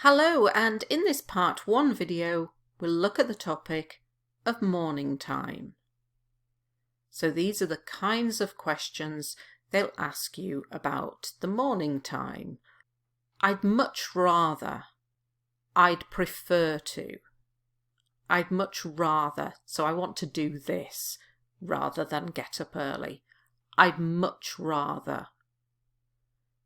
Hello, and in this part 1 video, we'll look at the topic of morning time. So these are the kinds of questions they'll ask you about the morning time. I'd much rather, I'd prefer to, I'd much rather, so I want to do this rather than get up early. I'd much rather.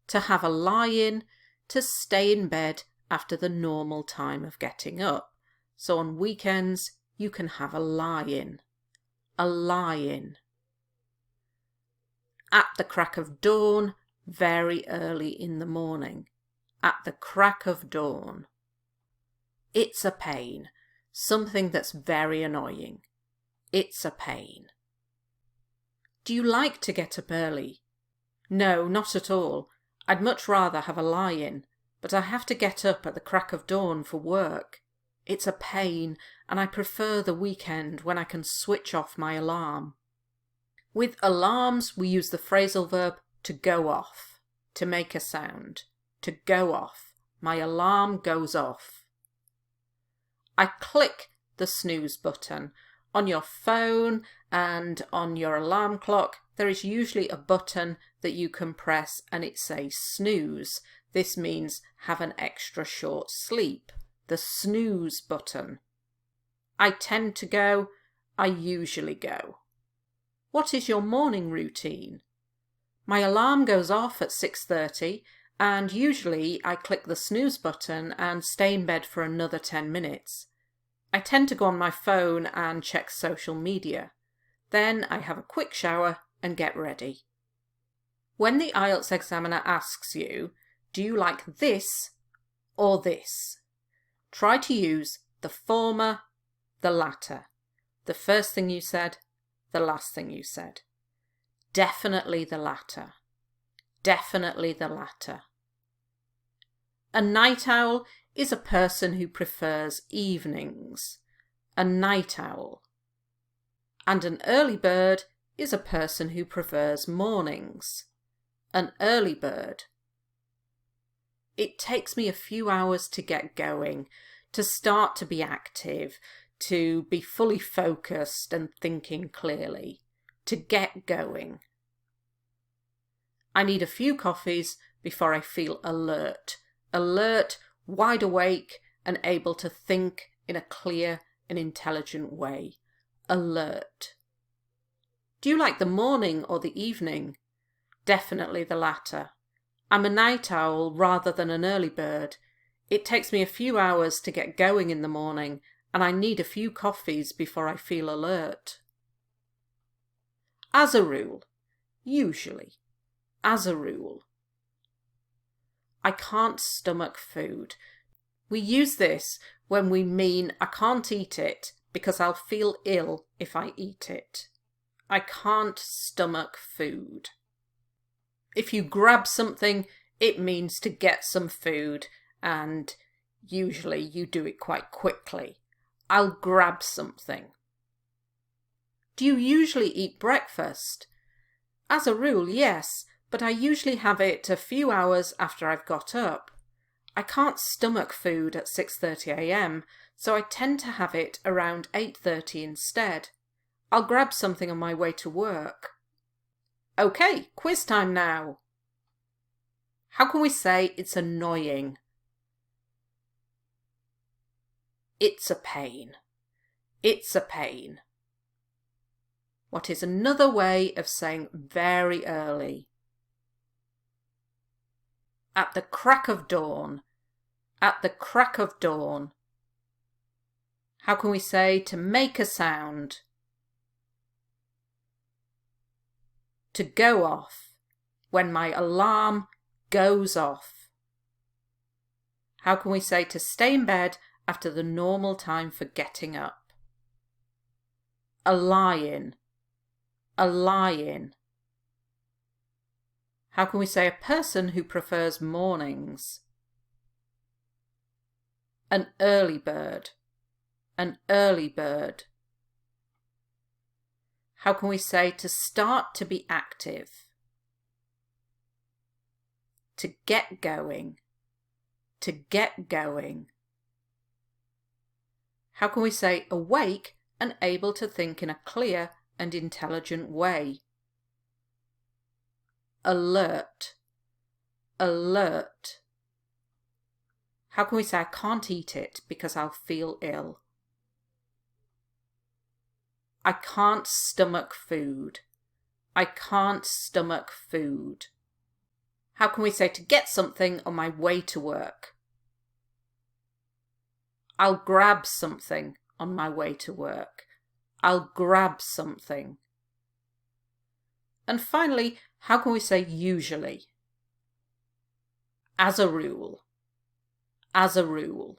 To have a lie-in, to stay in bed after the normal time of getting up. So on weekends, you can have a lie-in. A lie-in. At the crack of dawn, very early in the morning. At the crack of dawn. It's a pain. Something that's very annoying. It's a pain. Do you like to get up early? No, not at all. I'd much rather have a lie-in, but I have to get up at the crack of dawn for work. It's a pain, and I prefer the weekend when I can switch off my alarm. With alarms, we use the phrasal verb to go off, to make a sound. To go off. My alarm goes off. I click the snooze button. On your phone and on your alarm clock, there is usually a button that you can press and it says snooze. This means have an extra short sleep. The snooze button. I tend to go. I usually go. What is your morning routine? My alarm goes off at 6:30 and usually I click the snooze button and stay in bed for another 10 minutes. I tend to go on my phone and check social media. Then I have a quick shower and get ready. When the IELTS examiner asks you, do you like this or this? Try to use the former, the latter. The first thing you said, the last thing you said. Definitely the latter. Definitely the latter. A night owl is a person who prefers evenings. A night owl. And an early bird is a person who prefers mornings. An early bird. It takes me a few hours to get going, to start to be active, to be fully focused and thinking clearly, to get going. I need a few coffees before I feel alert. Alert, wide awake, and able to think in a clear and intelligent way. Alert. Do you like the morning or the evening? Definitely the latter. I'm a night owl rather than an early bird. It takes me a few hours to get going in the morning, and I need a few coffees before I feel alert. As a rule. Usually. As a rule. I can't stomach food. We use this when we mean I can't eat it because I'll feel ill if I eat it. I can't stomach food. If you grab something, it means to get some food, and usually you do it quite quickly. I'll grab something. Do you usually eat breakfast? As a rule, yes, but I usually have it a few hours after I've got up. I can't stomach food at 6:30 a.m, so I tend to have it around 8:30 instead. I'll grab something on my way to work. Okay, quiz time now. How can we say it's annoying? It's a pain. It's a pain. What is another way of saying very early? At the crack of dawn. At the crack of dawn. How can we say to make a sound? To go off. When my alarm goes off. How can we say to stay in bed after the normal time for getting up? A lie-in. A lie-in. How can we say a person who prefers mornings? An early bird. An early bird. How can we say to start to be active? To get going. to get going. How can we say awake and able to think in a clear and intelligent way? Alert, alert. How can we say I can't eat it because I'll feel ill? I can't stomach food. I can't stomach food. How can we say to get something on my way to work? I'll grab something on my way to work. I'll grab something. And finally, how can we say usually? As a rule. As a rule.